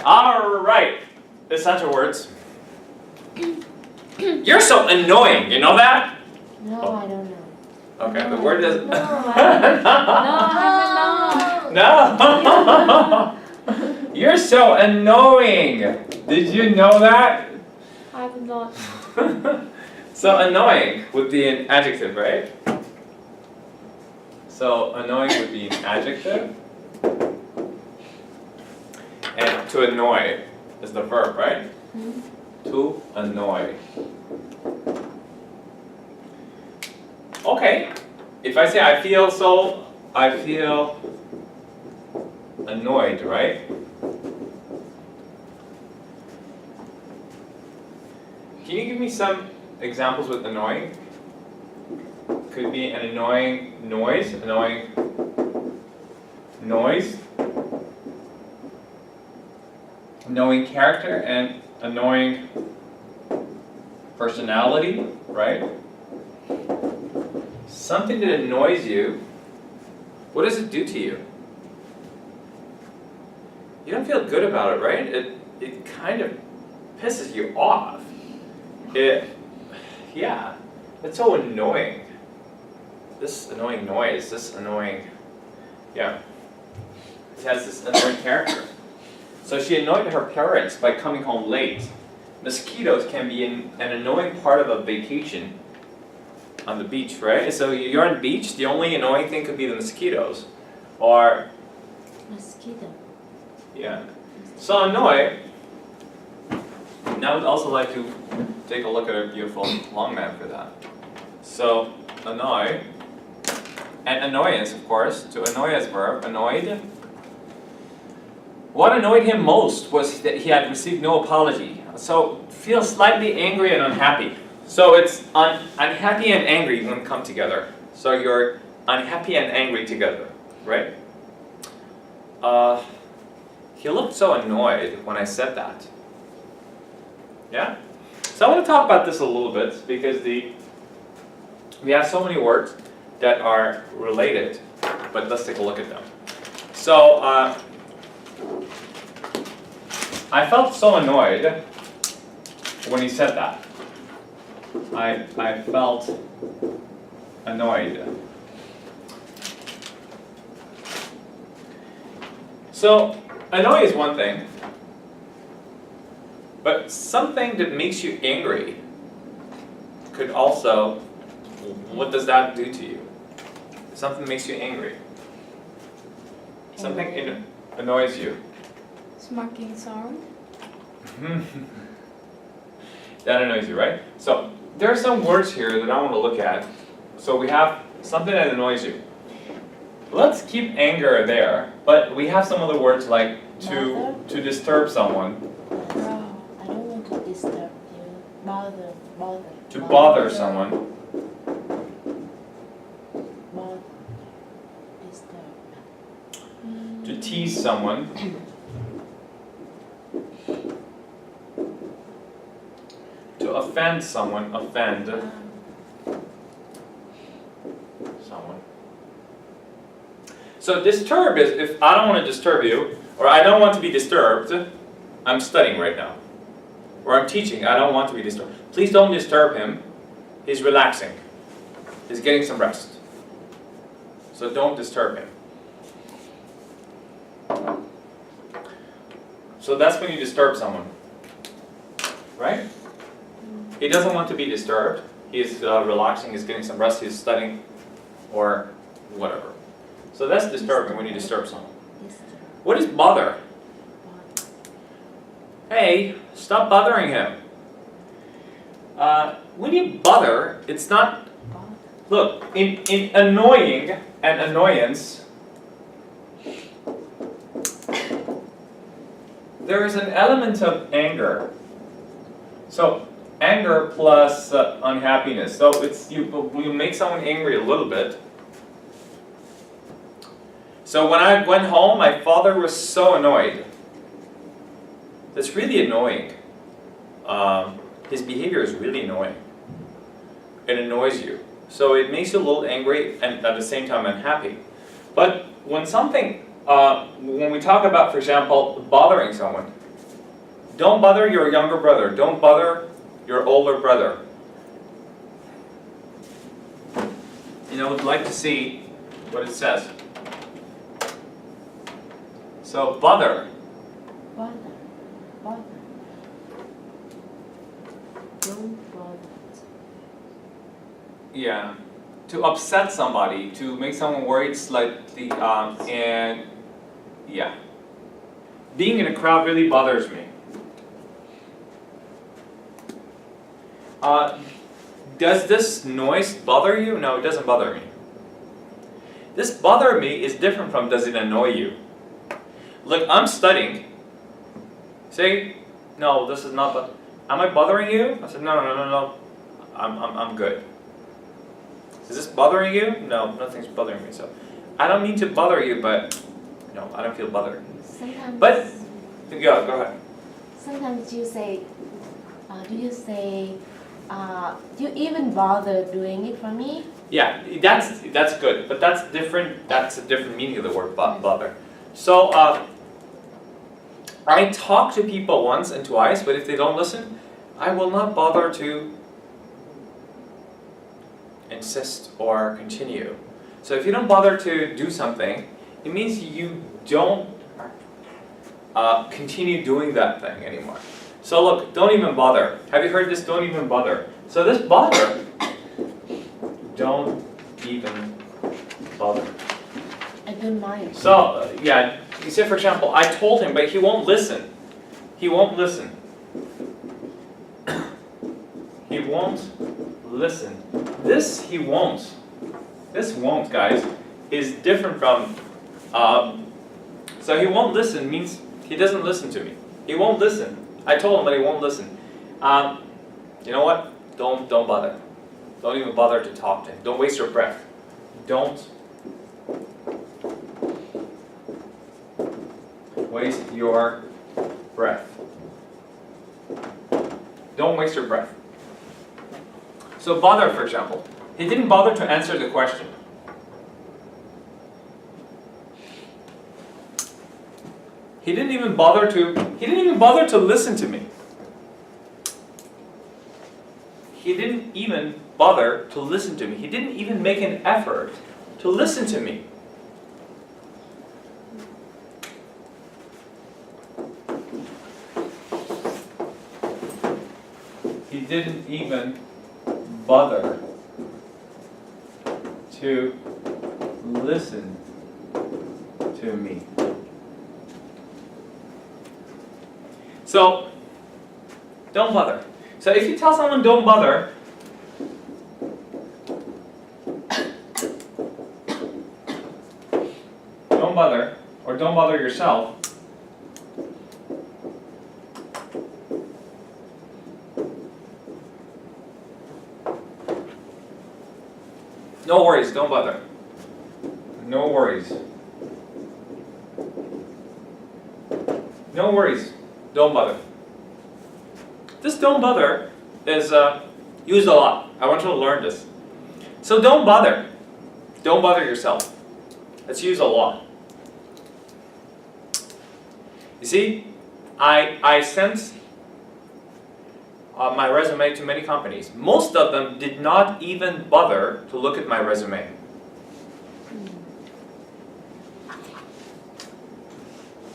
All right. Essential words. You're so annoying. You know that? No, Oh. I don't know. Okay. No, The word is. No, I No. You're so annoying. Did you know that? I'm not. So annoying would be an adjective, right? So annoying would be an adjective. And to annoy is the verb, right? Hmm? To annoy. Okay. If I say I feel annoyed, right? Can you give me some examples with annoying? Could be an annoying noise, annoying character, and annoying personality, right? Something that annoys you, what does it do to you? You don't feel good about it, right? It kind of pisses you off. Yeah, it's so annoying. This annoying noise, yeah. It has this annoying character. So she annoyed her parents by coming home late. Mosquitoes can be an annoying part of a vacation on the beach, right? So you're on the beach, the only annoying thing could be the mosquitoes. Or, Mosquito. yeah. So annoy. Now I would also like to take a look at a beautiful long man for that. So, annoy. And annoyance, of course. To annoy as verb, annoyed. What annoyed him most was that he had received no apology. So, feel slightly angry and unhappy. So it's unhappy and angry when come together. So you're unhappy and angry together, right? He looked so annoyed when I said that. Yeah? So I want to talk about this a little bit because we have so many words that are related, but let's take a look at them. So I felt so annoyed when he said that. I felt annoyed. So, annoy is one thing, but something that makes you angry could also, what does that do to you? Something makes you angry. Something annoys you. Smacking sound. That annoys you, right? So, there are some words here that I want to look at. So we have something that annoys you. Let's keep anger there, but we have some other words like to disturb someone. No, I don't want to disturb you. Bother. To bother someone. Bother. Disturb. To tease someone. To offend someone. Offend someone. So disturb is if I don't want to disturb you, or I don't want to be disturbed. I'm studying right now. Or I'm teaching, I don't want to be disturbed. Please don't disturb him. He's relaxing. He's getting some rest. So don't disturb him. So that's when you disturb someone. Right? He doesn't want to be disturbed. He's relaxing, he's getting some rest, he's studying, or whatever. So that's disturbing when you disturb someone. What is bother? Hey, stop bothering him. When you bother, it's not. Look, in annoying and annoyance, there is an element of anger. So anger plus unhappiness. So it's you make someone angry a little bit. So when I went home, my father was so annoyed. That's really annoying. His behavior is really annoying. It annoys you. So it makes you a little angry and at the same time unhappy. But when something, when we talk about, for example, bothering someone, Don't bother your younger brother. Don't bother your older brother. And I would like to see what it says. So bother. Bother. Bother. Don't bother. Yeah. To upset somebody, to make someone worried slightly, and yeah. Being in a crowd really bothers me. Does this noise bother you? No, it doesn't bother me. This bother me is different from does it annoy you? Look, I'm studying. Say, no, this is not. Am I bothering you? I said, no. I'm good. Is this bothering you? No, nothing's bothering me. So, I don't mean to bother you, but no, I don't feel bothered. Sometimes. But yeah, go ahead. Sometimes you say, do you say, do you even bother doing it for me? Yeah, that's good, but that's different. That's a different meaning of the word bother. So I talk to people once and twice, but if they don't listen, I will not bother to insist or continue. So if you don't bother to do something, it means you don't continue doing that thing anymore. So look, don't even bother. Have you heard this? Don't even bother. So this bother, don't even bother. I don't mind. So yeah, you say for example, I told him, but he won't listen. He won't listen. He won't listen. This he won't. This won't, guys, is different from. So he won't listen means he doesn't listen to me. He won't listen. I told him, but he won't listen. You know what? Don't bother. Don't even bother to talk to him. Don't waste your breath. Don't waste your breath. Don't waste your breath. So bother, for example. He didn't bother to answer the question. He didn't even bother to listen to me. He didn't even bother to listen to me. He didn't even make an effort to listen to me. He didn't even bother to listen to me. So, don't bother. So if you tell someone don't bother, don't bother, or don't bother yourself, no worries, don't bother. No worries. No worries, don't bother. This don't bother is used a lot. I want you to learn this. So don't bother. Don't bother yourself. It's used a lot. You see, I sent my resume to many companies. Most of them did not even bother to look at my resume.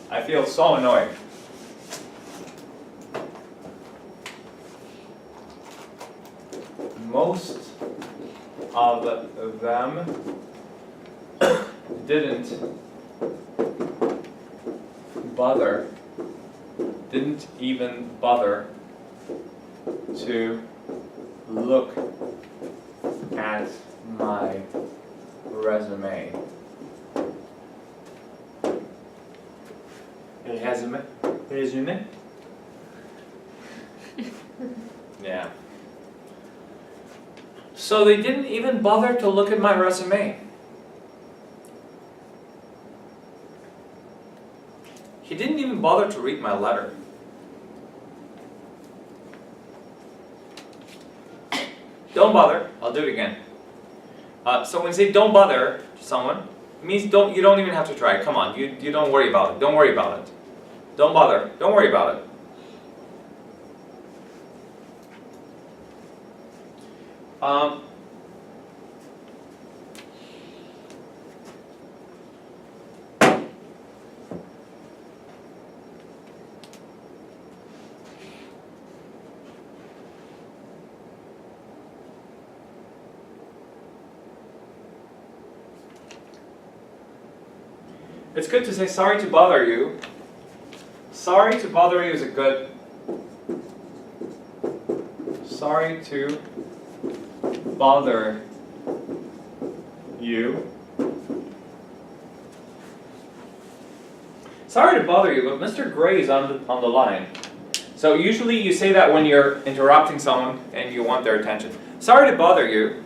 I feel so annoyed. Most of them didn't even bother to look at my resume. Resume? Yeah. So they didn't even bother to look at my resume. He didn't even bother to read my letter. Don't bother. I'll do it again. So when you say don't bother to someone, it means you don't even have to try. Come on, you don't worry about it. Don't worry about it. Don't bother. Don't worry about it. It's good to say sorry to bother you. Sorry to bother you is a good. Sorry to bother you. Sorry to bother you, but Mr. Gray is on the line. So usually you say that when you're interrupting someone and you want their attention. Sorry to bother you.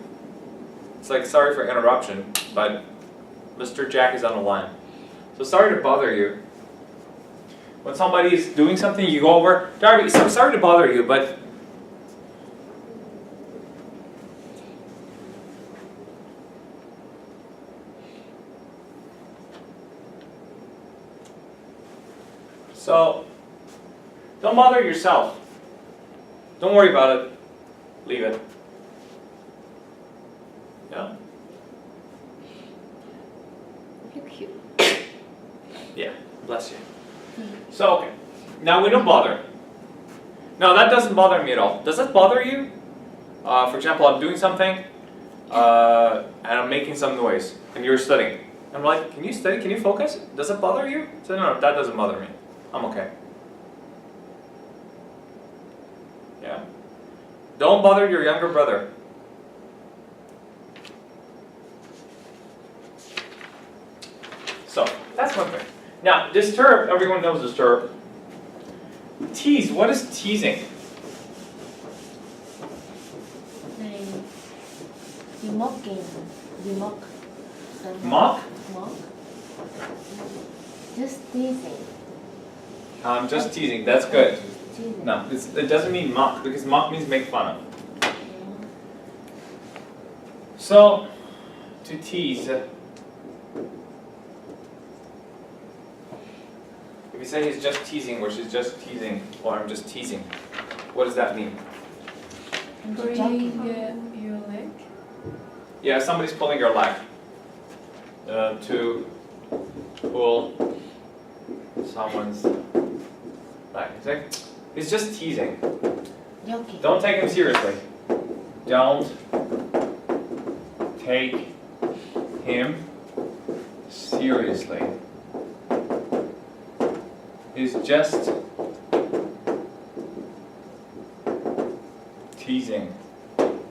It's like sorry for interruption, but Mr. Jack is on the line. So sorry to bother you. When somebody is doing something, you go over, Darby, so sorry to bother you, but so don't bother yourself. Don't worry about it. Leave it. Yeah? You're cute. Yeah, bless you. So, okay. Now we don't bother. No, that doesn't bother me at all. Does that bother you? For example, I'm doing something and I'm making some noise and you're studying. I'm like, can you study? Can you focus? Does it bother you? So, no, that doesn't bother me. I'm okay. Yeah. Don't bother your younger brother. So, that's one thing. Now, disturb, everyone knows disturb. Tease, what is teasing? Này, you mocking. You mock. Mock? Mock. Just teasing. I'm just teasing, that's good. Teasing. No, it doesn't mean mock, because mock means make fun of. So, to tease. If you say he's just teasing, or she's just teasing, or I'm just teasing, what does that mean? Pulling your leg. Yeah, somebody's pulling your leg. To pull someone's leg. See? He's just teasing. Joking. Don't take him seriously. Don't take him seriously. He's just teasing.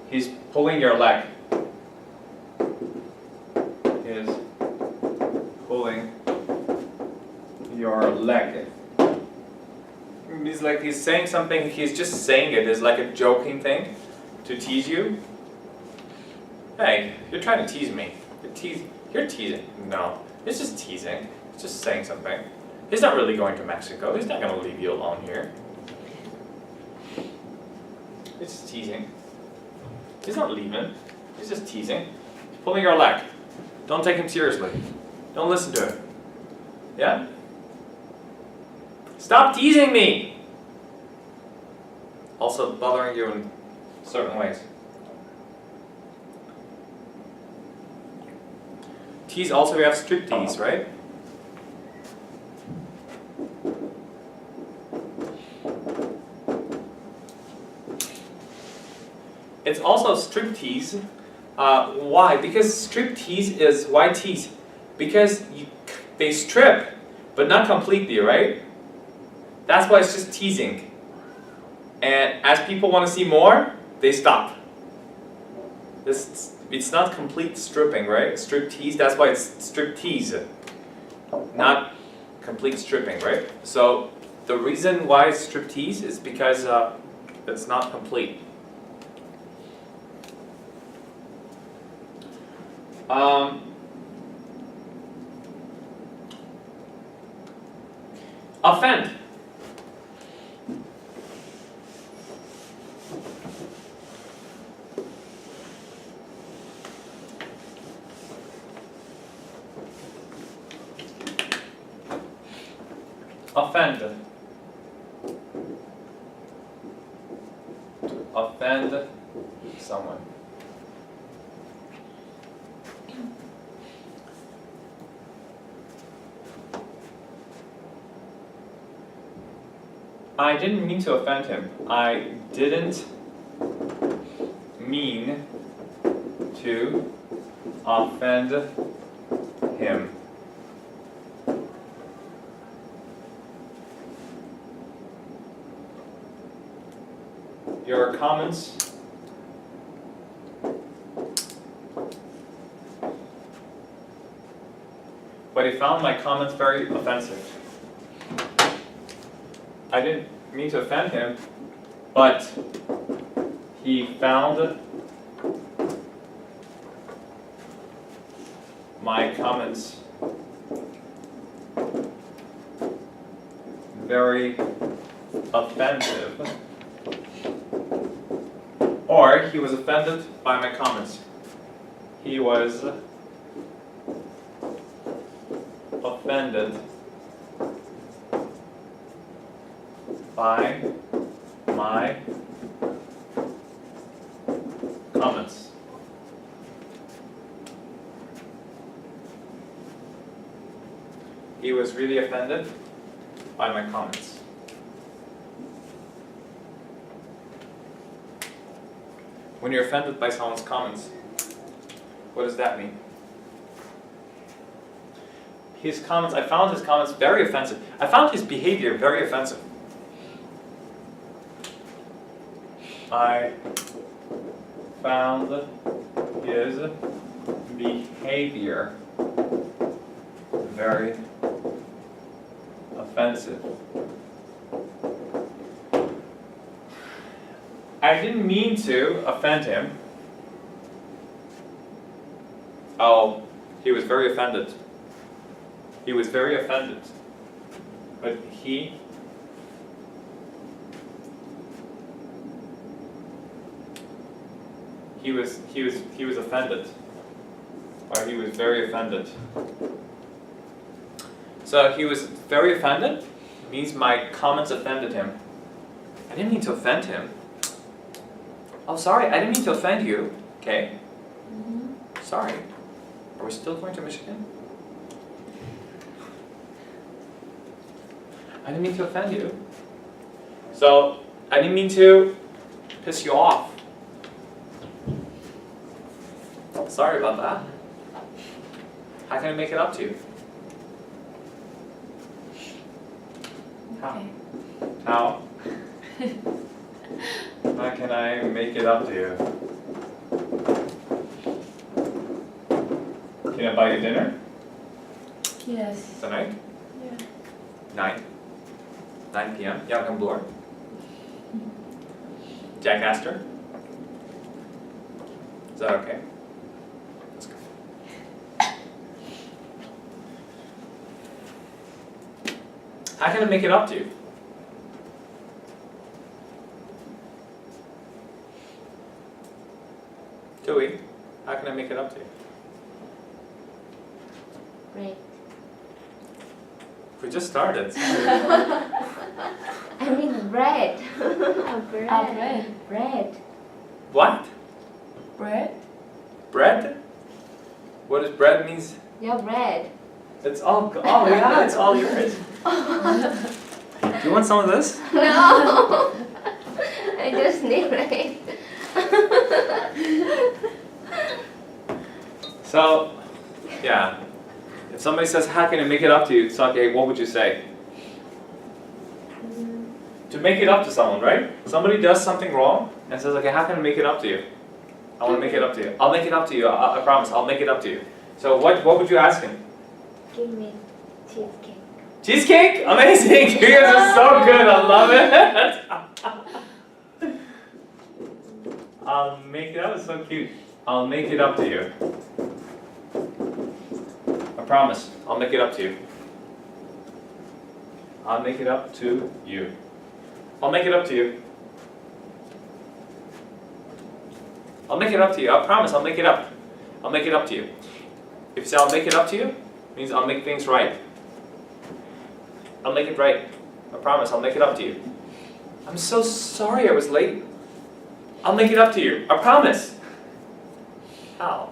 He's pulling your leg. He's pulling your leg. It's like he's saying something, he's just saying it as like a joking thing to tease you. Hey, you're trying to tease me. You're teasing. No, it's just teasing. It's just saying something. He's not really going to Mexico. He's not going to leave you alone here. It's just teasing. He's not leaving. He's just teasing. He's pulling your leg. Don't take him seriously. Don't listen to him. Yeah? Stop teasing me! Also bothering you in certain ways. Tease, also we have striptease, right? It's also striptease. Why? Because striptease is, why tease? Because they strip, but not completely, right? That's why it's just teasing. And as people want to see more, they stop. It's not complete stripping, right? Striptease, that's why it's striptease. Not complete stripping, right? So the reason why it's striptease is because it's not complete. Offend. Offend. Offend someone. I didn't mean to offend him. I didn't mean to offend him. Your comments but he found my comments very offensive. I didn't mean to offend him, but he found my comments very offensive. Or he was offended by my comments. He was offended by my comments. He was really offended by my comments. When you're offended by someone's comments, what does that mean? His comments, I found his comments very offensive. I found his behavior very offensive. I found his behavior very offensive. I didn't mean to offend him. Oh, he was very offended. He was very offended. But he was offended. Or he was very offended. So he was very offended means my comments offended him. I didn't mean to offend him. Oh, sorry, I didn't mean to offend you. Okay. Sorry. Are we still going to Michigan? I didn't mean to offend you. So, I didn't mean to piss you off. Sorry about that. How can I make it up to you? How? Okay. How? How can I make it up to you? Can I buy you dinner Yes. tonight? Yeah. 9 p.m. Jacob Bloor. Jack Astor. Is that okay? Let's go. How can I make it up to you? Joey, how can I make it up to you? Great. We just started. I mean bread. bread. Bread. What? Bread? Bread? What does bread means? Yeah, bread. It's all, oh yeah, it's all yours. Do you want some of this? No. I just need it. So, yeah. If somebody says, how can I make it up to you, Sake, what would you say? To make it up to someone, right? Somebody does something wrong and says, okay, how can I make it up to you? I want to make it up to you. I'll make it up to you. I promise. I'll make it up to you. So what would you ask him? Give me cheesecake. Cheesecake? Amazing! You guys are so good. I love it. I'll make it. That was so cute. I'll make it up to you. I promise. I'll make it up to you. I'll make it up to you. I'll make it up to you. I'll make it up to you. I promise. I'll make it up. I'll make it up to you. If you say I'll make it up to you, it means I'll make things right. I'll make it right. I promise. I'll make it up to you. I'm so sorry I was late. I'll make it up to you. I promise. How?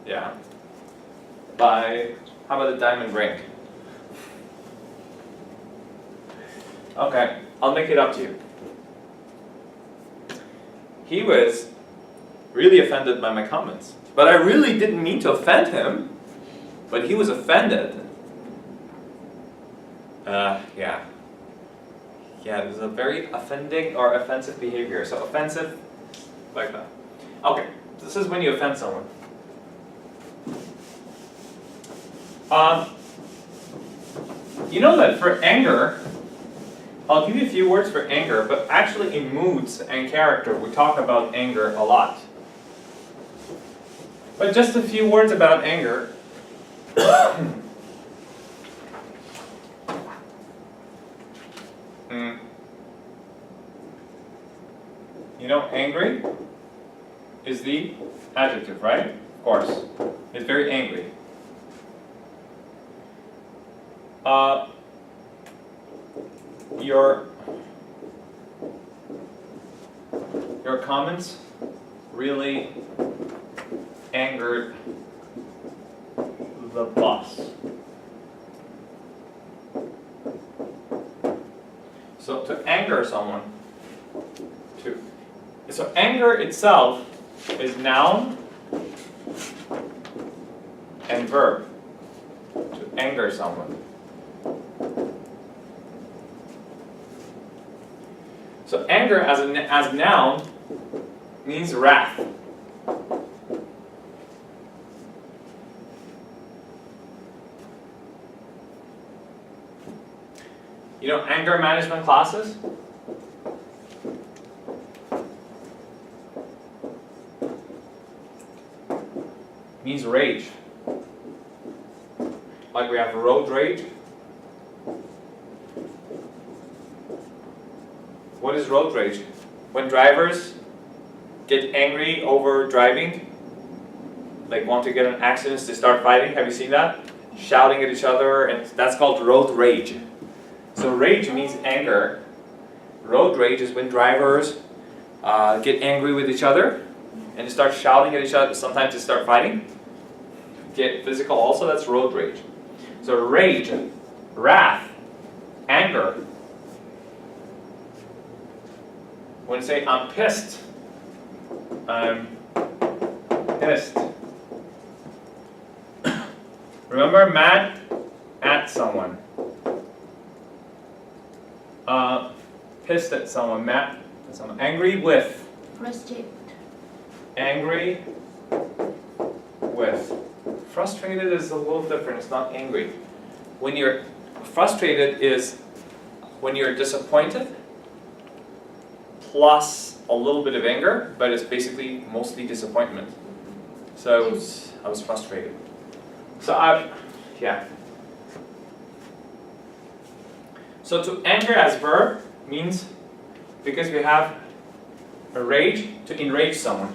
Yeah. How about a diamond ring? Okay, I'll make it up to you. He was really offended by my comments. But I really didn't mean to offend him. But he was offended. Yeah. Yeah, there's a very offending or offensive behavior. So offensive, like that. Okay, this is when you offend someone. You know that for anger, I'll give you a few words for anger, but actually in moods and character, we talk about anger a lot. But just a few words about anger. You know, angry is the adjective, right? Of course. It's very angry. Your comments really angered the boss. So to anger someone, so anger itself is noun and verb. To anger someone. So anger as noun means wrath. You know anger management classes? Means rage. Like we have road rage. What is road rage? When drivers get angry over driving, like want to get in accidents, they start fighting. Have you seen that? Shouting at each other, and that's called road rage. So rage means anger. Road rage is when drivers get angry with each other and they start shouting at each other. Sometimes they start fighting. Get physical also, that's road rage. So rage, wrath, anger. When you say, I'm pissed, I'm pissed. Remember, mad at someone. Pissed at someone, mad at someone. Angry with. Frustrated. Angry with. Frustrated is a little different, it's not angry. When you're frustrated is when you're disappointed plus a little bit of anger, but it's basically mostly disappointment. So I was frustrated. So yeah. So to anger as verb means, because we have a rage, to enrage someone.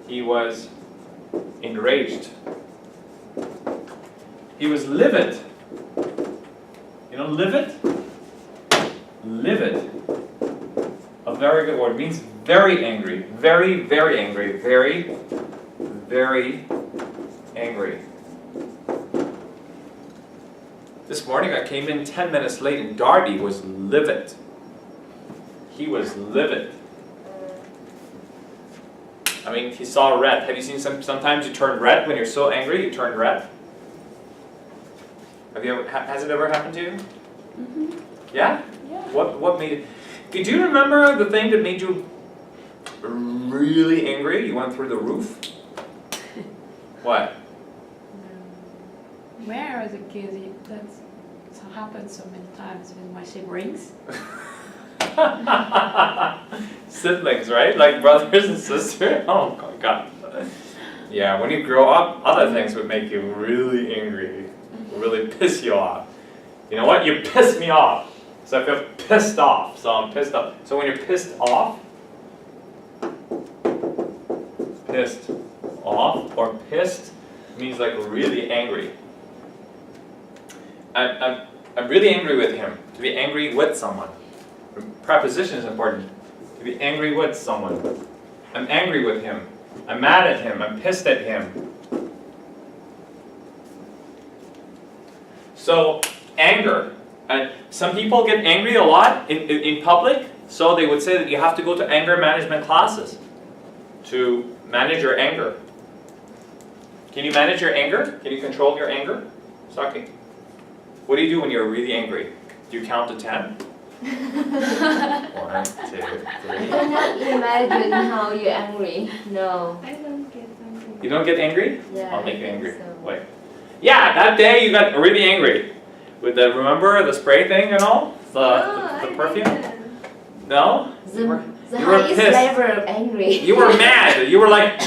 He was enraged. He was livid. You know livid? Livid. A very good word. It means very angry. Very, very angry. Very, very angry. This morning I came in 10 minutes late and Darby was livid. He was livid. I mean, he saw red. Have you seen sometimes you turn red when you're so angry, you turn red? Have you ever, has it ever happened to you? Mm-hmm. Yeah? Yeah. What made it? Do you remember the thing that made you really angry? You went through the roof? What? When I was a kid, that's happened so many times with my siblings. Siblings, right? Like brothers and sisters? Oh my god. Yeah, when you grow up, other things would make you really angry. Really piss you off. You know what? You piss me off. So I feel pissed off. So I'm pissed off. So when you're pissed off or pissed means like really angry. I'm really angry with him. To be angry with someone. Preposition is important. To be angry with someone. I'm angry with him. I'm mad at him. I'm pissed at him. So anger And some people get angry a lot in public, so they would say that you have to go to anger management classes to manage your anger. Can you manage your anger? Can you control your anger? Saki? What do you do when you're really angry? Do you count to 10? 1, 2, 3. I cannot imagine how you're angry. No. I don't get angry. You don't get angry? Yeah, I'll make you I think angry. so. Wait. Yeah, that day you got really angry. With the, remember the spray thing and all? The perfume? No? You were, The you were highest pissed. level of angry. You were mad. You were like,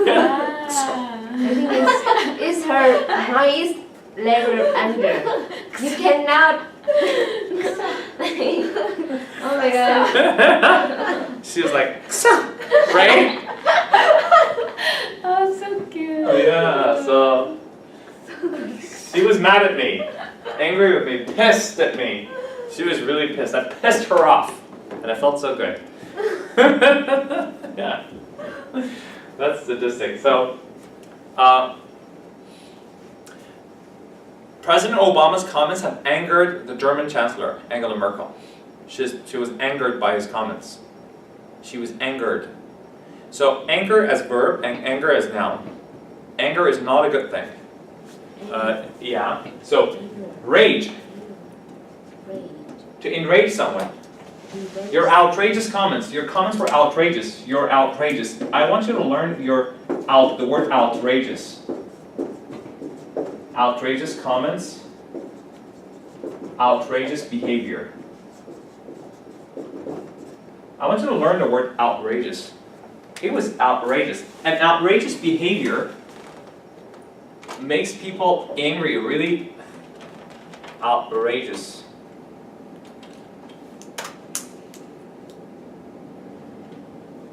Ah. I think it's her highest level of anger. You cannot. Oh my god. she was like, right? Oh, so cute. Yeah, so she was mad at me, angry with me, pissed at me. She was really pissed. I pissed her off, and I felt so good. Yeah, that's statistic. So, President Obama's comments have angered the German Chancellor, Angela Merkel. She was angered by his comments. She was angered. So anger as verb and anger as noun. Anger is not a good thing. Yeah. So rage. To enrage someone. Your outrageous comments. Your comments were outrageous. You're outrageous. I want you to learn the word outrageous. Outrageous comments. Outrageous behavior. I want you to learn the word outrageous. It was outrageous. And outrageous behavior makes people angry, really outrageous.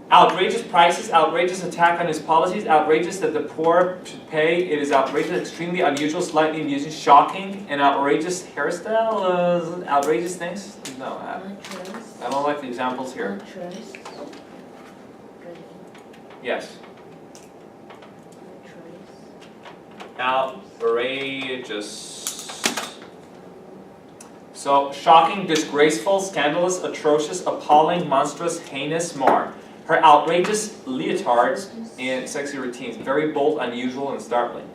Outrageous prices, outrageous attack on his policies, outrageous that the poor should pay. It is outrageous, extremely unusual, slightly amusing, shocking, and outrageous hairstyle. Outrageous things? No, I don't like the examples here. Yes. Outrageous. So, shocking, disgraceful, scandalous, atrocious, appalling, monstrous, heinous, mar. Her outrageous leotards in sexy routines. Very bold, unusual, and startling.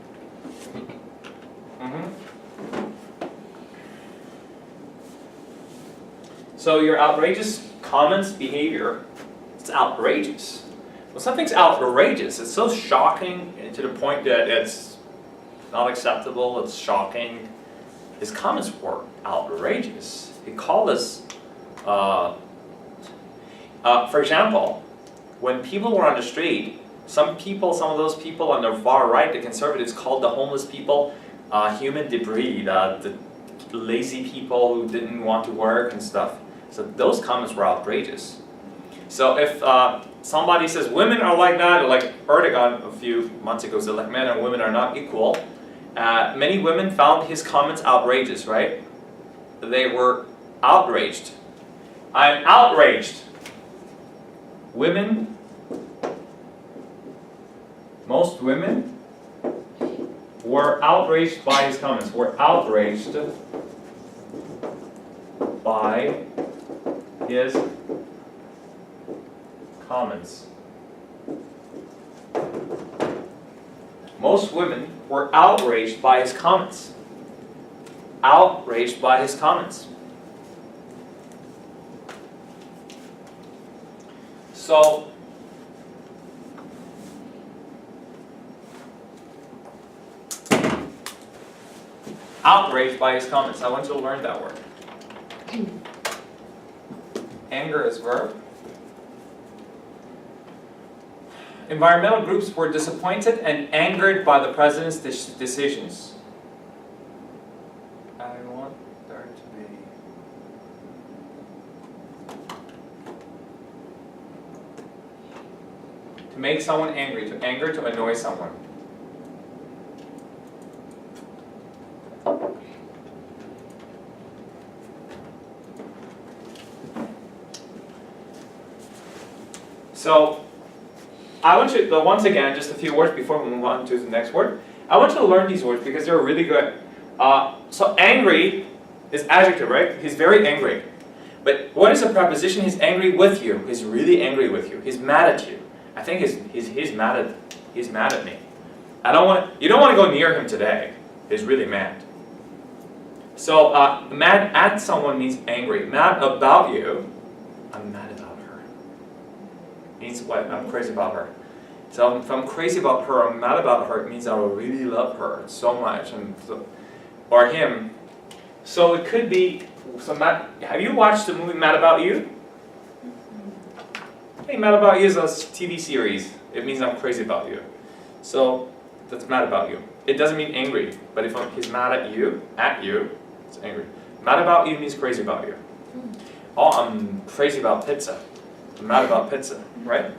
So your outrageous comments, behavior, it's outrageous. When something's outrageous, it's so shocking to the point that it's not acceptable, it's shocking. His comments were outrageous. He called us, for example, when people were on the street, some of those people on the far right, the conservatives, called the homeless people human debris, the lazy people who didn't want to work and stuff. So those comments were outrageous. So if somebody says women are like that, or like Erdogan a few months ago said like men and women are not equal, many women found his comments outrageous, right? They were outraged. I'm outraged. Women, most women were outraged by his comments, were outraged by his comments. Most women were outraged by his comments. Outraged by his comments. So, outraged by his comments. I want you to learn that word. Anger is verb. Environmental groups were disappointed and angered by the president's decisions. I want there to be... To make someone angry, to anger, to annoy someone. So, I want you to, once again, just a few words before we move on to the next word. I want you to learn these words because they're really good. So angry is adjective, right? He's very angry. But what is a preposition? He's angry with you. He's really angry with you. He's mad at you. I think he's mad at me. You don't want to go near him today. He's really mad. So mad at someone means angry. Mad about you, I'm mad about her. Means what? I'm crazy about her. So if I'm crazy about her, I'm mad about her, it means I really love her so much, or him. So it could be. So have you watched the movie Mad About You? Hey, Mad About You is a TV series. It means I'm crazy about you. So that's mad about you. It doesn't mean angry, but if he's mad at you, it's angry. Mad about you means crazy about you. Oh, I'm crazy about pizza. I'm mad about pizza, right?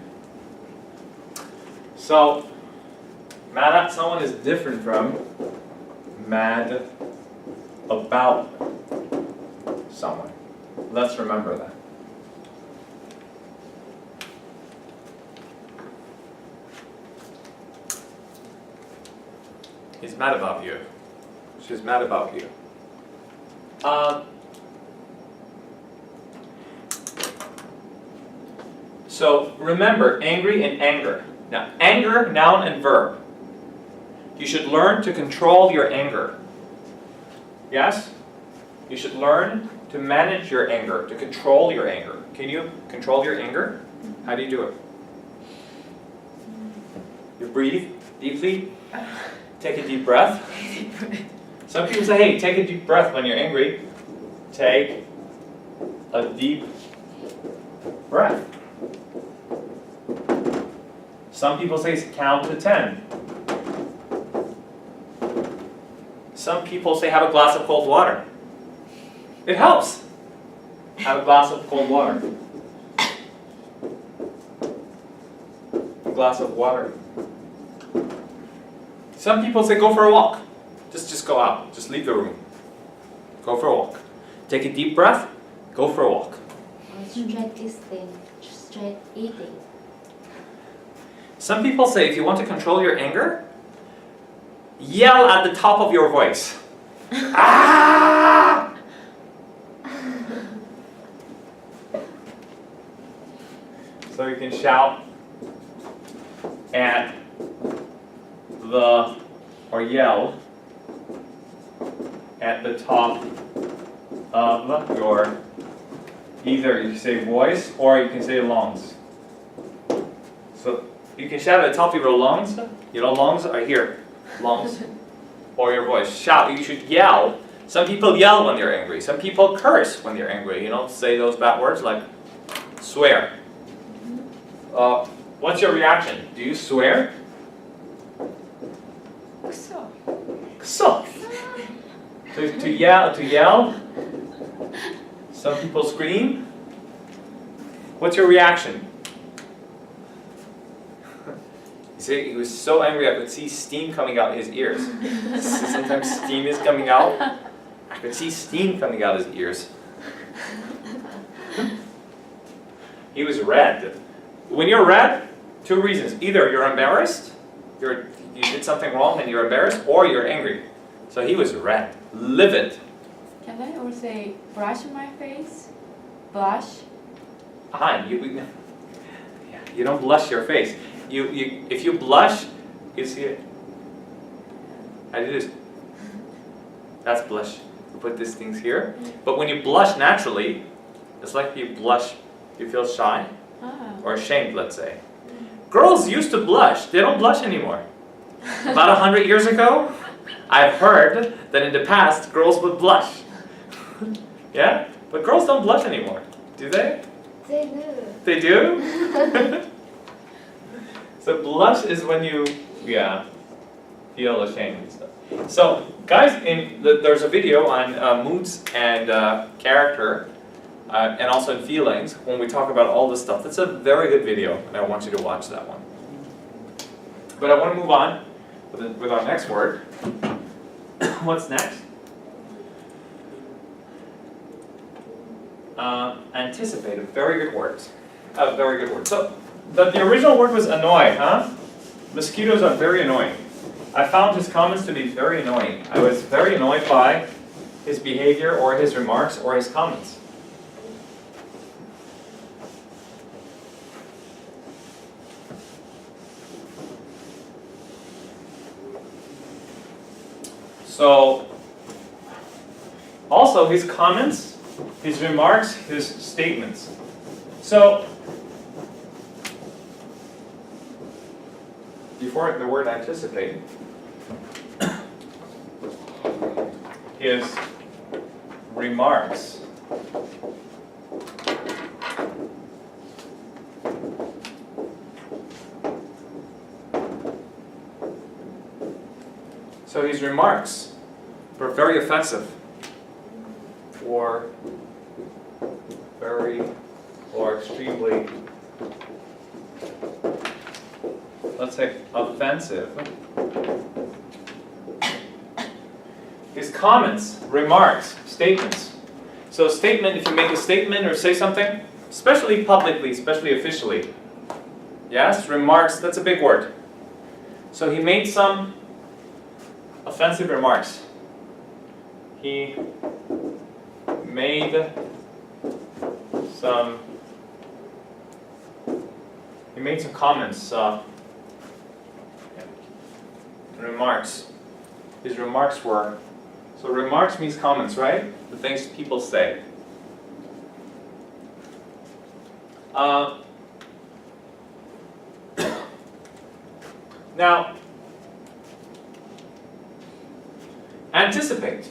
So, mad at someone is different from mad about someone. Let's remember that. He's mad about you. She's mad about you. So remember, angry and anger. Now, anger, noun and verb. You should learn to control your anger. Yes? You should learn to manage your anger, to control your anger. Can you control your anger? How do you do it? You breathe deeply. Take a deep breath. Some people say, hey, take a deep breath when you're angry. Take a deep breath. Some people say count to 10. Some people say have a glass of cold water. It helps. Have a glass of cold water. A glass of water. Some people say go for a walk. Just go out. Just leave the room. Go for a walk. Take a deep breath. Go for a walk. Straight eating. Some people say if you want to control your anger, yell at the top of your voice. Ah! So you can shout at or yell at the top of your, either you say voice or you can say lungs. So you can shout at the top of your lungs. You know, lungs are here. Lungs. Or your voice. Shout. You should yell. Some people yell when they're angry. Some people curse when they're angry. You know, say those bad words like swear. What's your reaction? Do you swear? So. So. To yell. Some people scream. What's your reaction? You see, he was so angry I could see steam coming out his ears. Sometimes steam is coming out. I could see steam coming out his ears. He was red. When you're red, two reasons. Either you're embarrassed, you did something wrong and you're embarrassed, or you're angry. So he was red, livid. Can I also say brush my face? Blush? You don't blush your face. If you blush, you see it. I do this. That's blush. You put these things here. But when you blush naturally, it's like you blush, you feel shy or ashamed, let's say. Girls used to blush. They don't blush anymore. About 100 years ago, I've heard that in the past, girls would blush. Yeah? But girls don't blush anymore. Do they? They do. They do? So blush is when you, feel ashamed and stuff. So guys, there's a video on moods and character, and also in feelings, when we talk about all this stuff. That's a very good video, and I want you to watch that one. But I want to move on with our next word. What's next? Anticipate, a very good word. A very good word. So, the original word was annoy, huh? Mosquitoes are very annoying. I found his comments to be very annoying. I was very annoyed by his behavior or his remarks or his comments. So, also his comments, his remarks, his statements. So, before the word anticipate, his remarks. So his remarks were very offensive, or extremely, let's say, offensive. His comments, remarks, statements. So a statement, if you make a statement or say something, especially publicly, especially officially, yes, remarks, that's a big word. So he made some offensive remarks. He made some comments, remarks. His remarks were, so remarks means comments, right? The things people say. Now, anticipate.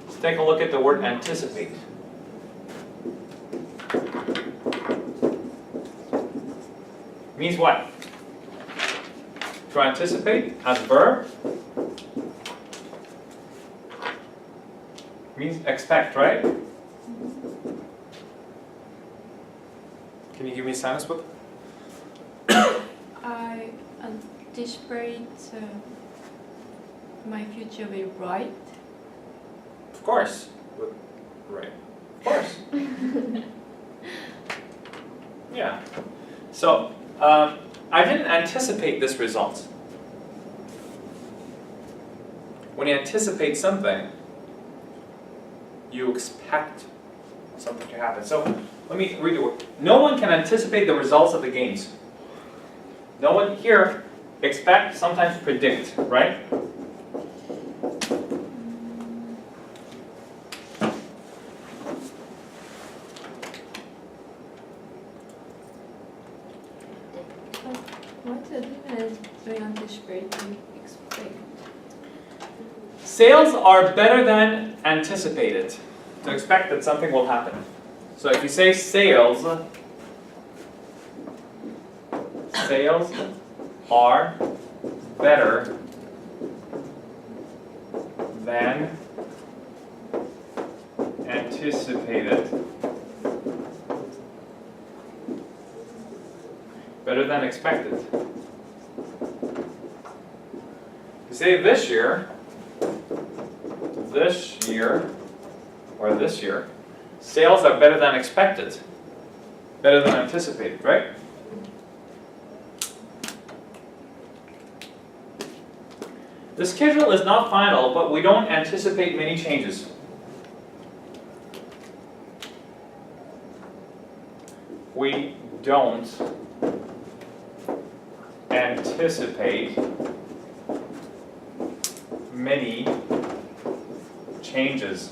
Let's take a look at the word anticipate. Means what? To anticipate as a verb means expect, right? Can you give me a sentence book? I anticipate my future will be bright. Of course. Right. Of course. Yeah. So, I didn't anticipate this result. When you anticipate something, you expect something to happen. So, let me read the word. No one can anticipate the results of the games. No one here expect, sometimes predict, right? What's the difference between anticipate and expect? Sales are better than anticipated. To expect that something will happen. So if you say sales are better than anticipated. Better than expected. You say this year, or this year, sales are better than expected. Better than anticipated, right? The schedule is not final, but we don't anticipate many changes. We don't anticipate many changes.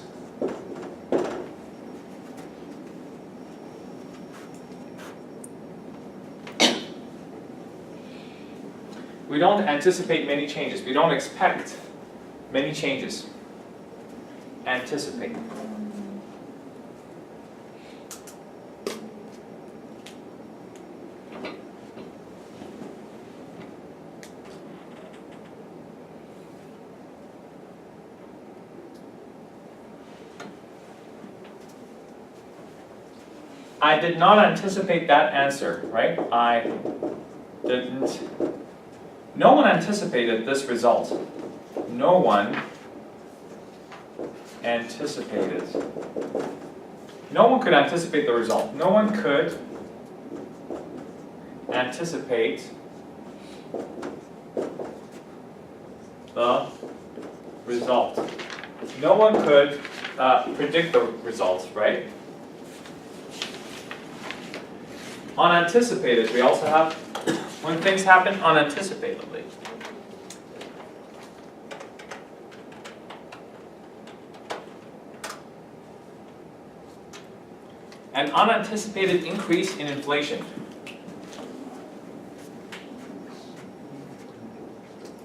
We don't anticipate many changes. We don't expect many changes. Anticipate. I did not anticipate that answer, right? I didn't. No one anticipated this result. No one anticipated. No one could anticipate the result. No one could anticipate the result. No one could predict the results, right? Unanticipated, we also have when things happen unanticipatedly. An unanticipated increase in inflation.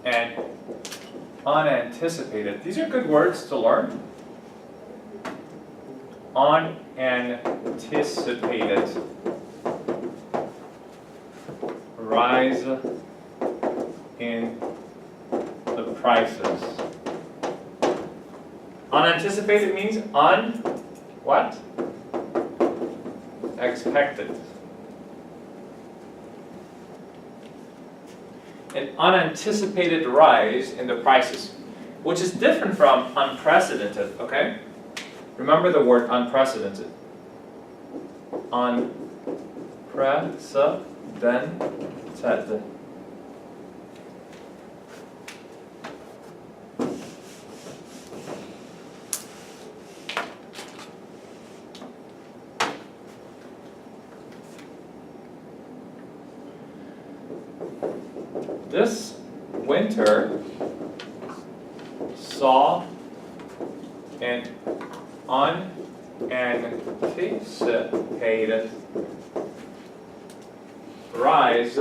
And unanticipated, these are good words to learn. Unanticipated rise in the prices. Unanticipated means what? Expected. An unanticipated rise in the prices, which is different from unprecedented, okay? Remember the word unprecedented. Unprecedented. This winter saw an unanticipated rise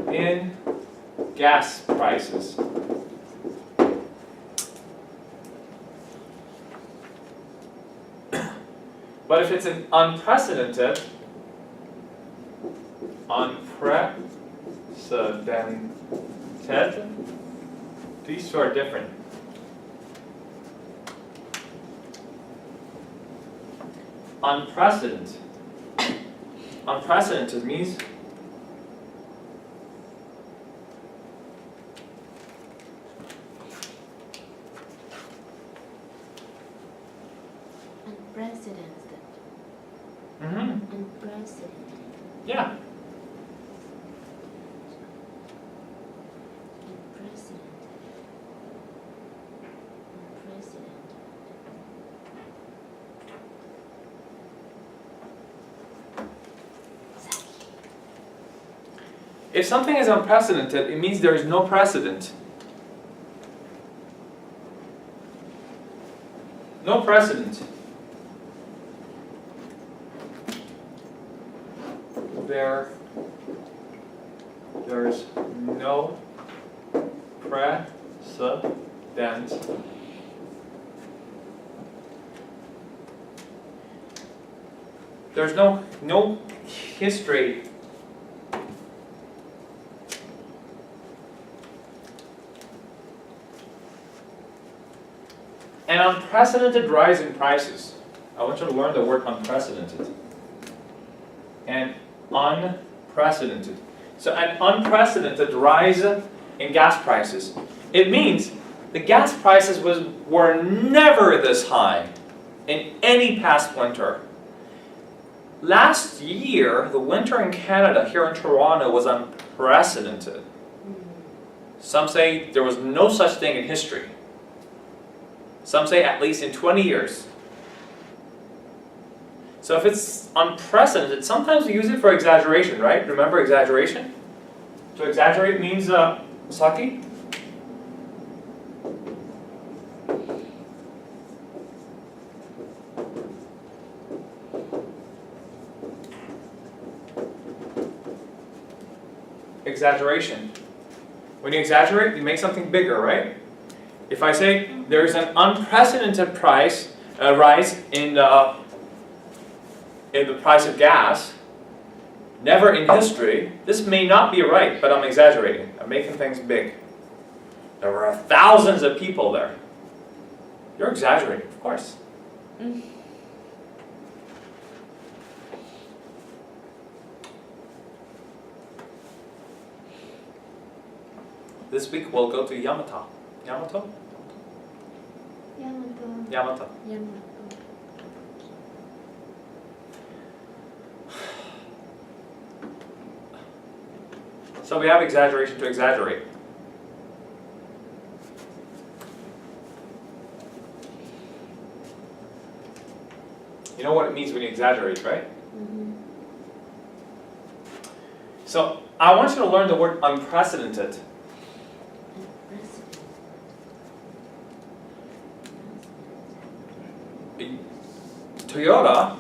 in gas prices. But if it's an unprecedented, these two are different. Unprecedented means Unprecedented. Unprecedented. Yeah. If something is unprecedented, it means there is no precedent. No precedent. There's no precedent. There's no history. An unprecedented rise in prices. I want you to learn the word unprecedented. And unprecedented. So an unprecedented rise in gas prices. It means the gas prices were never this high in any past winter. Last year, the winter in Canada, here in Toronto, was unprecedented. Some say there was no such thing in history. Some say at least in 20 years. So if it's unprecedented, sometimes we use it for exaggeration, right? Remember exaggeration? To exaggerate means, Saki? Exaggeration. When you exaggerate, you make something bigger, right? If I say there's an unprecedented rise in the price of gas, never in history, this may not be right, but I'm exaggerating. I'm making things big. There were thousands of people there. You're exaggerating, of course. This week we'll go to Yamato. Yamato? Yamato. So we have exaggeration to exaggerate. You know what it means when you exaggerate, right? Mhm. So I want you to learn the word unprecedented. Toyota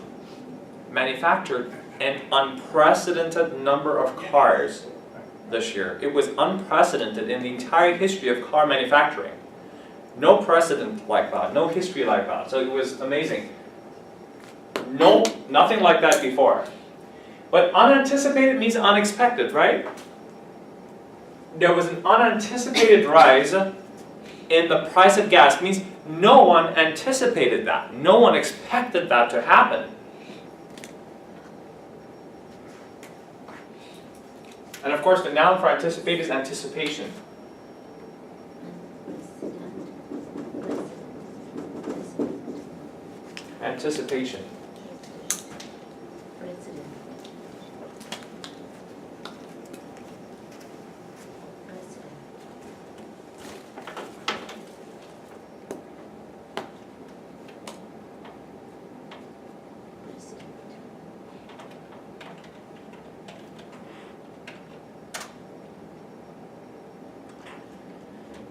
manufactured an unprecedented number of cars this year. It was unprecedented in the entire history of car manufacturing. No precedent like that, no history like that. So it was amazing. No, nothing like that before. But unanticipated means unexpected, right? There was an unanticipated rise in the price of gas. Means no one anticipated that. No one expected that to happen. And of course, the noun for anticipate is anticipation. Anticipation.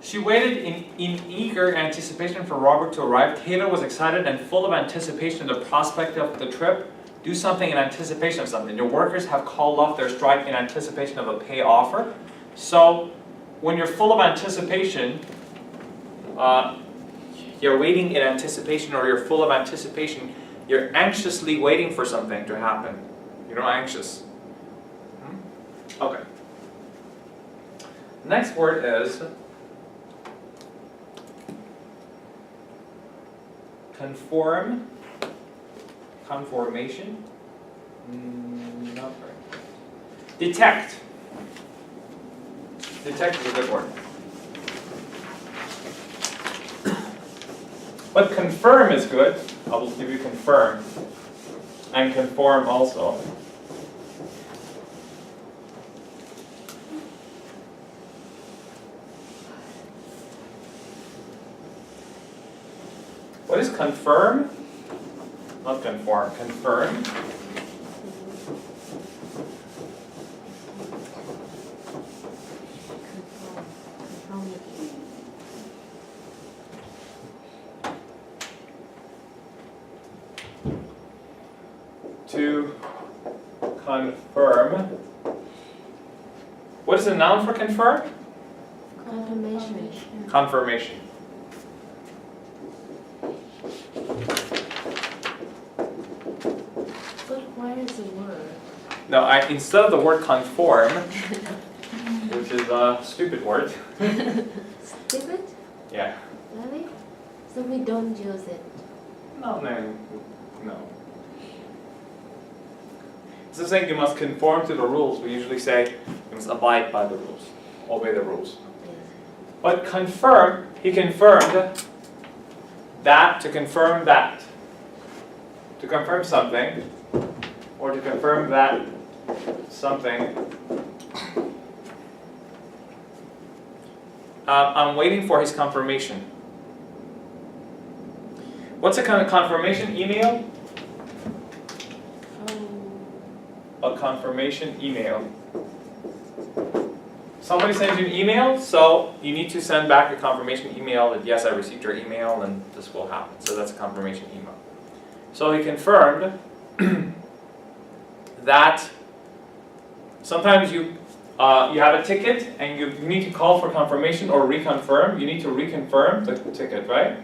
She waited in eager anticipation for Robert to arrive. Taylor was excited and full of anticipation of the prospect of the trip. Do something in anticipation of something. Your workers have called off their strike in anticipation of a pay offer. So when you're full of anticipation, you're waiting in anticipation, or you're full of anticipation, you're anxiously waiting for something to happen. You're not anxious. Okay. Next word is conform, conformation, not right. Detect. Detect is a good word. But confirm is good. I will give you confirm. And conform also. What is confirm? Not conform, confirm. To confirm. What is the noun for confirm? Confirmation. Confirmation. But where is the word? No, instead of the word conform, which is a stupid word. Stupid? Yeah. Really? So we don't use it. No. Instead of saying you must conform to the rules, we usually say you must abide by the rules, obey the rules. But confirm, he confirmed that, to confirm that. To confirm something, or to confirm that something. I'm waiting for his confirmation. What's a kind of confirmation email? A confirmation email. Somebody sends you an email, so you need to send back a confirmation email that yes, I received your email and this will happen. So that's a confirmation email. So he confirmed that sometimes you have a ticket and you need to call for confirmation or reconfirm. You need to reconfirm the ticket, right?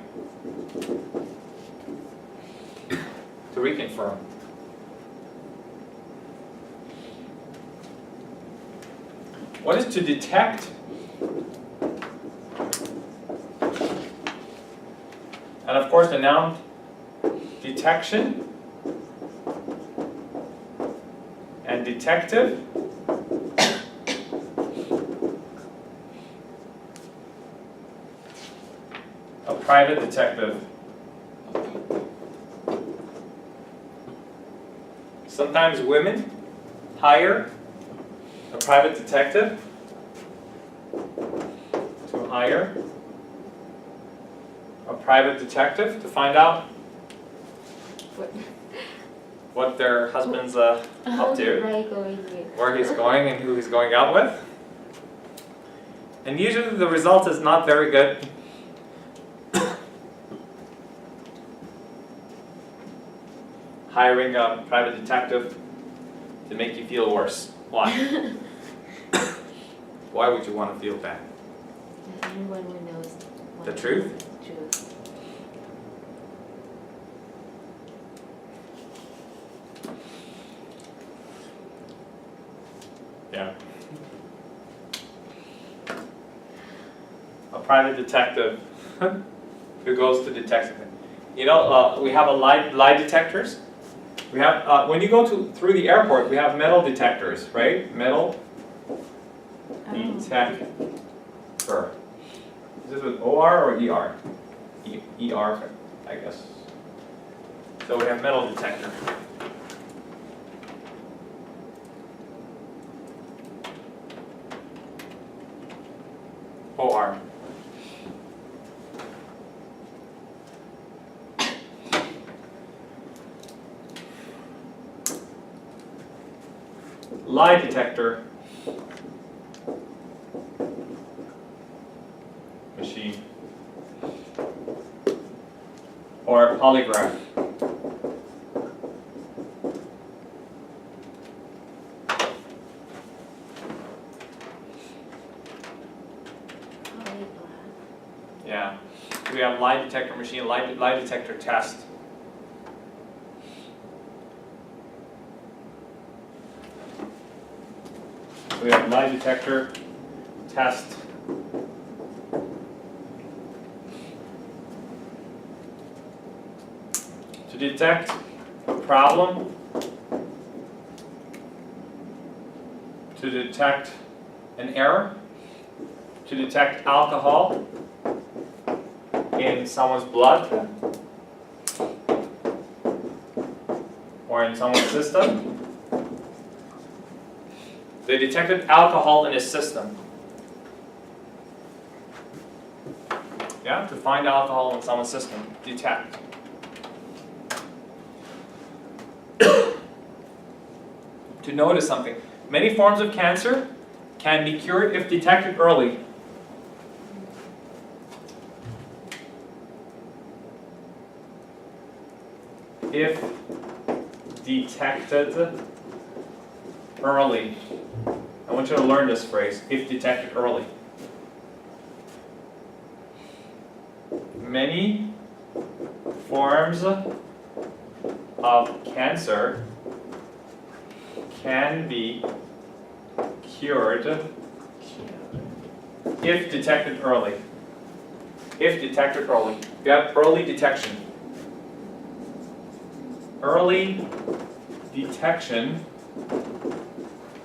To reconfirm. What is to detect? And of course the noun detection and detective. A private detective. Sometimes women hire a private detective to hire a private detective to find out. what their husband's up to, Right, going with. where he's going and who he's going out with. And usually the result is not very good. Hiring a private detective to make you feel worse. Why? Why would you want to feel bad? Anyone who knows The truth? Truth. Yeah. A private detective who goes to detect something. You know, we have lie detectors. We have when you go through the airport, we have metal detectors, right? Metal detector. Is this with OR or ER? ER, I guess. So we have metal detector. OR. Lie detector machine or polygraph. Yeah, we have lie detector machine, lie detector test. We have lie detector test. To detect a problem, to detect an error, to detect alcohol in someone's blood or in someone's system. They detected alcohol in his system. Yeah, to find alcohol in someone's system, detect. To notice something. Many forms of cancer can be cured if detected early. If detected early. I want you to learn this phrase, if detected early. Many forms of cancer can be cured if detected early. If detected early. You have early detection. Early detection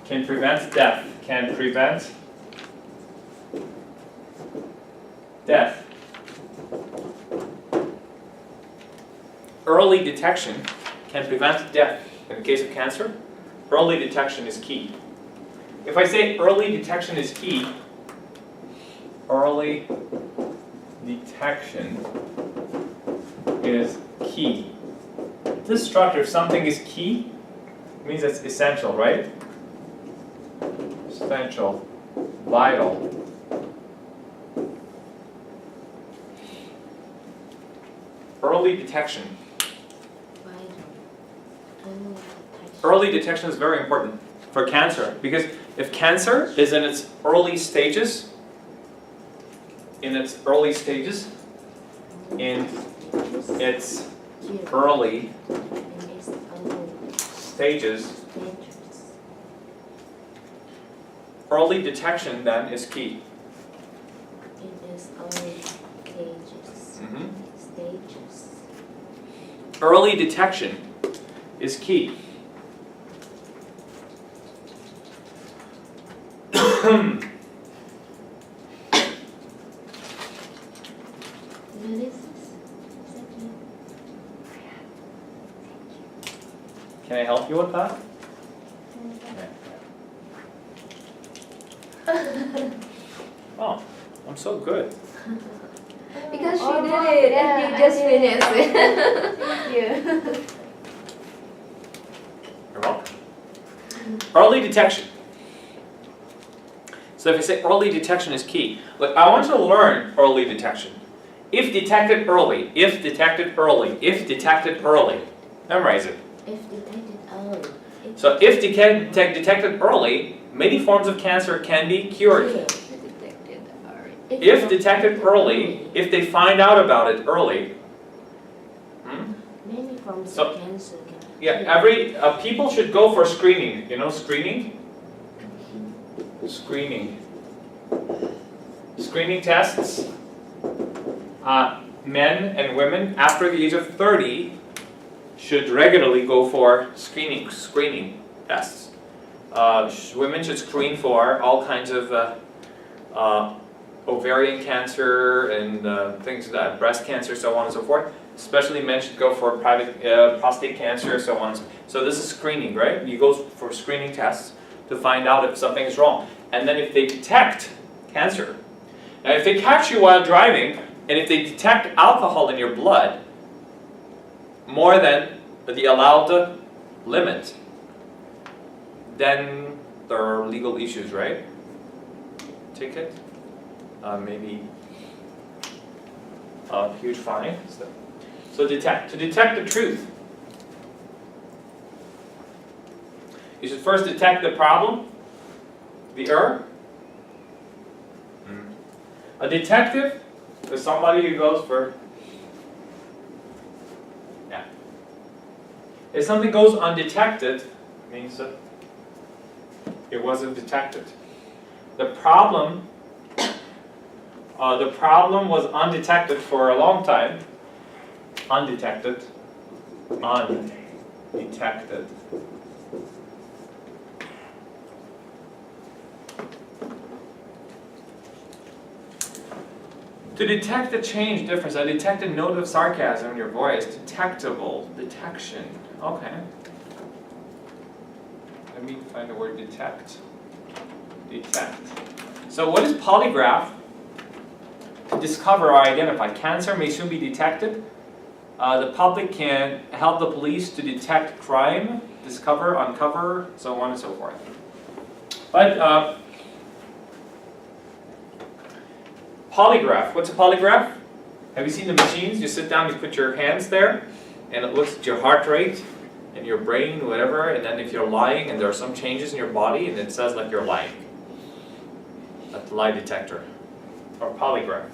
can prevent death. Can prevent death. Early detection can prevent death. In the case of cancer, early detection is key. If I say early detection is key, early detection is key. This structure, if something is key, it means it's essential, right? Essential, vital. Early detection. Early detection is very important for cancer because if cancer is in its early stages, in its early stages, early detection then is key. In its early stages. Stages. Early detection is key. Can I help you with that? Oh, I'm so good. Because she did it and you just finished it. Thank you. Early detection. So if I say early detection is key, look, I want you to learn early detection. If detected early, if detected early, if detected early. Memorize it. If detected early. So if detected early, many forms of cancer can be cured. Detected early. If detected early, if they find out about it early, Many forms So- of cancer can. yeah, people should go for screening. You know screening? Screening. Screening tests. Men and women after the age of 30 should regularly go for screening tests. Women should screen for all kinds of ovarian cancer and things like that, breast cancer, so on and so forth. Especially men should go for private prostate cancer, so on. So this is screening, right? You go for screening tests to find out if something is wrong. And then if they detect cancer, now if they catch you while driving, and if they detect alcohol in your blood more than the allowed limit, then there are legal issues, right? Ticket, maybe a huge fine. So to detect the truth, you should first detect the problem, the error. A detective is somebody who goes for, yeah. If something goes undetected, it means that it wasn't detected. The problem was undetected for a long time. Undetected. To detect the change difference, I detect a note of sarcasm in your voice. Detectable, detection. Okay. Let me find the word detect. Detect. So what is polygraph? To discover or identify. Cancer may soon be detected. The public can help the police to detect crime, discover, uncover, so on and so forth. But polygraph. What's a polygraph? Have you seen the machines? You sit down, you put your hands there, and it looks at your heart rate and your brain, whatever, and then if you're lying and there are some changes in your body, and it says like you're lying. That's a lie detector, or polygraph.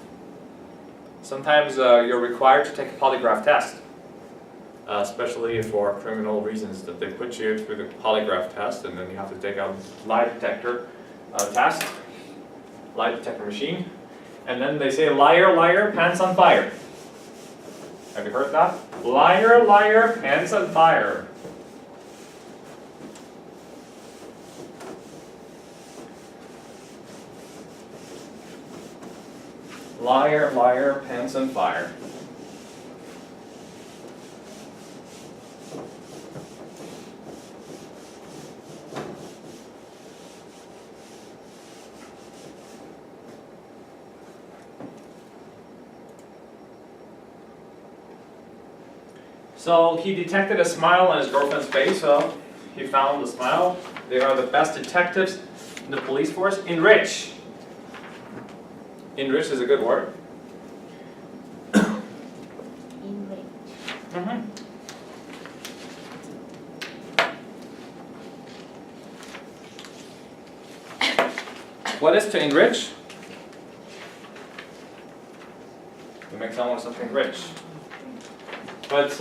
Sometimes you're required to take a polygraph test, especially for criminal reasons, that they put you through the polygraph test, and then you have to take a lie detector test, lie detector machine. And then they say, liar, liar, pants on fire. Have you heard that? Liar, liar, pants on fire. Liar, liar, pants on fire. So he detected a smile on his girlfriend's face, so he found the smile. They are the best detectives in the police force. Enrich. Enrich is a good word. Enrich. What is to enrich? To make someone something rich. But